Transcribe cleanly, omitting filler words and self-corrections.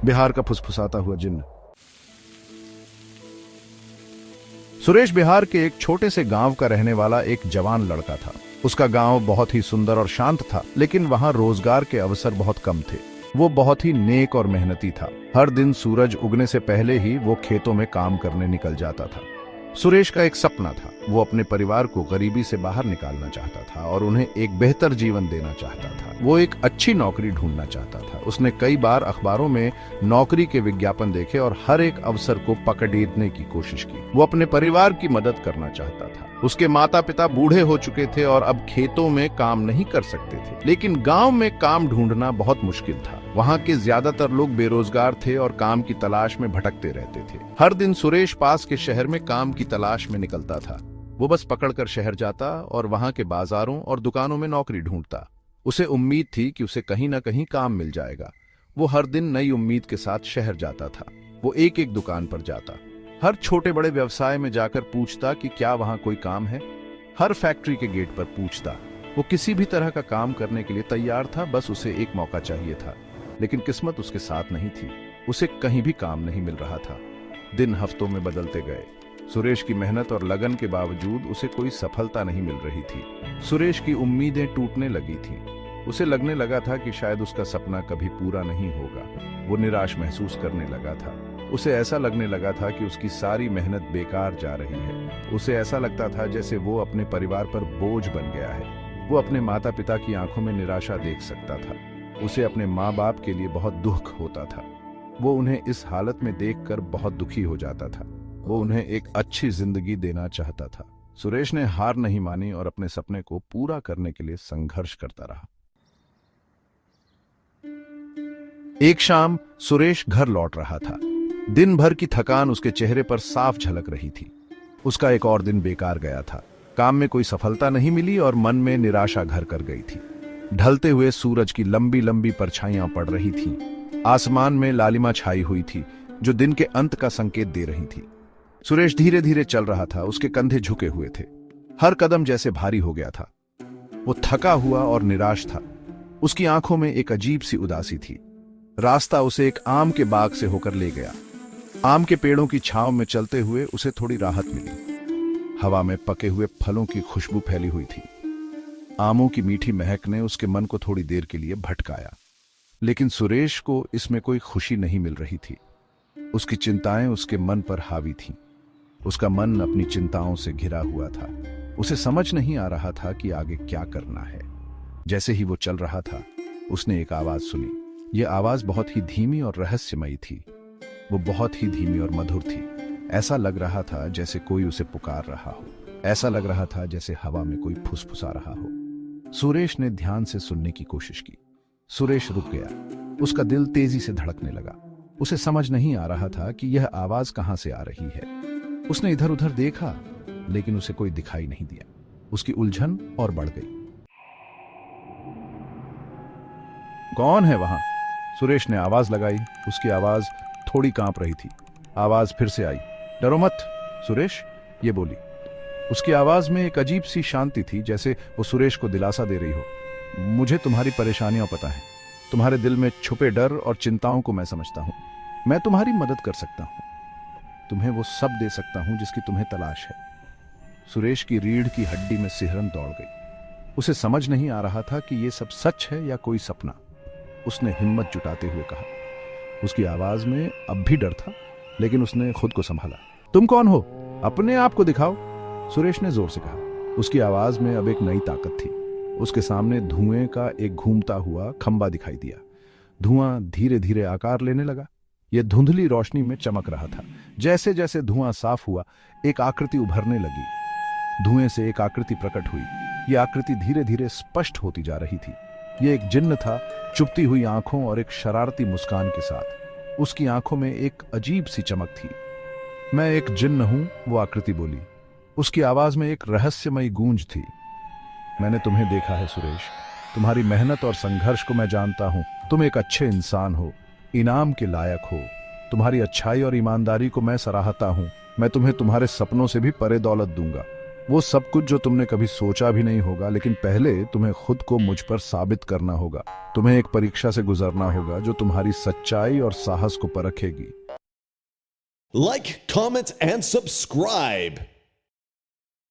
बिहार का फुसफुसाता हुआ जिन्न। सुरेश बिहार के एक छोटे से गांव का रहने वाला एक जवान लड़का था। उसका गांव बहुत ही सुंदर और शांत था, लेकिन वहां रोजगार के अवसर बहुत कम थे। वो बहुत ही नेक और मेहनती था। हर दिन सूरज उगने से पहले ही वो खेतों में काम करने निकल जाता था। सुरेश का एक सपना था। वो अपने परिवार को गरीबी से बाहर निकालना चाहता था और उन्हें एक बेहतर जीवन देना चाहता था। वो एक अच्छी नौकरी ढूंढना चाहता था। उसने कई बार अखबारों में नौकरी के विज्ञापन देखे और हर एक अवसर को पकड़ने की कोशिश की। वो अपने परिवार की मदद करना चाहता था। उसके माता पिता बूढ़े हो चुके थे और अब खेतों में काम नहीं कर सकते थे, लेकिन गांव में काम ढूंढना बहुत मुश्किल था। वहां के ज्यादातर लोग बेरोजगार थे और काम की तलाश में भटकते रहते थे। हर दिन सुरेश पास के शहर में काम की तलाश में निकलता था। वो बस पकड़कर शहर जाता और वहां के बाजारों और दुकानों में नौकरी ढूंढता। उसे उम्मीद थी कि उसे कहीं ना कहीं काम मिल जाएगा। वो हर दिन नई उम्मीद के साथ शहर जाता था। वो एक एक दुकान पर जाता, हर छोटे बड़े व्यवसाय में जाकर पूछता कि क्या वहां कोई काम है। हर फैक्ट्री के गेट पर पूछता। वो किसी भी तरह का काम करने के लिए तैयार था, बस उसे एक मौका चाहिए था। लेकिन किस्मत उसके साथ नहीं थी। उसे कहीं भी काम नहीं मिल रहा था। दिन हफ्तों में बदलते गए। सुरेश की मेहनत और लगन के बावजूद उसे कोई सफलता नहीं मिल रही थी। सुरेश की उम्मीदें टूटने लगी थीं। उसे लगने लगा था कि शायद उसका सपना कभी पूरा नहीं होगा। वो निराश महसूस करने लगा था। उसे ऐसा लगने लगा था कि उसकी सारी मेहनत बेकार जा रही है। उसे ऐसा लगता था जैसे वो अपने परिवार पर बोझ बन गया है। वो अपने माता पिता की आंखों में निराशा देख सकता था। उसे अपने माँ बाप के लिए बहुत दुख होता था। वो उन्हें इस हालत में देखकर बहुत दुखी हो जाता था। वो उन्हें एक अच्छी जिंदगी देना चाहता था। सुरेश ने हार नहीं मानी और अपने सपने को पूरा करने के लिए संघर्ष करता रहा। एक शाम सुरेश घर लौट रहा था। दिन भर की थकान उसके चेहरे पर साफ झलक रही थी। उसका एक और दिन बेकार गया था। काम में कोई सफलता नहीं मिली और मन में निराशा घर कर गई थी। ढलते हुए सूरज की लंबी लंबी परछाइयां पड़ रही थीं। आसमान में लालिमा छाई हुई थी जो दिन के अंत का संकेत दे रही थी। सुरेश धीरे धीरे चल रहा था। उसके कंधे झुके हुए थे। हर कदम जैसे भारी हो गया था। वो थका हुआ और निराश था। उसकी आंखों में एक अजीब सी उदासी थी। रास्ता उसे एक आम के बाग से होकर ले गया। आम के पेड़ों की छांव में चलते हुए उसे थोड़ी राहत मिली। हवा में पके हुए फलों की खुशबू फैली हुई थी। आमों की मीठी महक ने उसके मन को थोड़ी देर के लिए भटकाया, लेकिन सुरेश को इसमें कोई खुशी नहीं मिल रही थी। उसकी चिंताएं उसके मन पर हावी थीं। उसका मन अपनी चिंताओं से घिरा हुआ था। उसे समझ नहीं आ रहा था कि आगे क्या करना है। जैसे ही वो चल रहा था, उसने एक आवाज सुनी। यह आवाज बहुत ही धीमी और रहस्यमयी थी। वो बहुत ही धीमी और मधुर थी। ऐसा लग रहा था जैसे कोई उसे पुकार रहा हो। ऐसा लग रहा था जैसे हवा में कोई फुसफुसा रहा हो। सुरेश ने ध्यान से सुनने की कोशिश की। सुरेश रुक गया। उसका दिल तेजी से धड़कने लगा। उसे समझ नहीं आ रहा था कि यह आवाज कहां से आ रही है। उसने इधर उधर देखा, लेकिन उसे कोई दिखाई नहीं दिया। उसकी उलझन और बढ़ गई। कौन है वहां? सुरेश ने आवाज लगाई। उसकी आवाज थोड़ी कांप रही थी। आवाज फिर से आई। डरो मत सुरेश, ये बोली। उसकी आवाज में एक अजीब सी शांति थी, जैसे वो सुरेश को दिलासा दे रही हो। मुझे तुम्हारी परेशानियां पता है। तुम्हारे दिल में छुपे डर और चिंताओं को मैं समझता हूं। मैं तुम्हारी मदद कर सकता हूं। तुम्हें वो सब दे सकता हूं जिसकी तुम्हें तलाश है। सुरेश की रीढ़ की हड्डी में सिहरन दौड़ गई। उसे समझ नहीं आ रहा था कि ये सब सच है या कोई सपना। उसने हिम्मत जुटाते हुए कहा। उसकी आवाज में अब भी डर था, लेकिन उसने खुद को संभाला। तुम कौन हो? अपने आप को दिखाओ, सुरेश ने जोर से कहा। उसकी आवाज में अब एक नई ताकत थी। उसके सामने धुएं का एक घूमता हुआ खंबा दिखाई दिया। धुआं धीरे धीरे आकार लेने लगा। यह धुंधली रोशनी में चमक रहा था। जैसे जैसे धुआं साफ हुआ, एक आकृति उभरने लगी। धुएं से एक आकृति प्रकट हुई। यह आकृति धीरे धीरे स्पष्ट होती जा रही थी। यह एक जिन्न था, चुभती हुई आंखों और एक शरारती मुस्कान के साथ। उसकी आंखों में एक अजीब सी चमक थी। मैं एक जिन्न हूं, वो आकृति बोली। उसकी आवाज में एक रहस्यमयी गूंज थी। मैंने तुम्हें देखा है सुरेश। तुम्हारी मेहनत और संघर्ष को मैं जानता हूं। तुम एक अच्छे इंसान हो, इनाम के लायक हो। तुम्हारी अच्छाई और ईमानदारी को मैं सराहता हूं। मैं तुम्हें तुम्हारे सपनों से भी परे दौलत दूंगा। वो सब कुछ जो तुमने कभी सोचा भी नहीं होगा, लेकिन पहले तुम्हें खुद को मुझ पर साबित करना होगा। तुम्हें एक परीक्षा से गुजरना होगा जो तुम्हारी सच्चाई और साहस को परखेगी। Like, comment, and subscribe.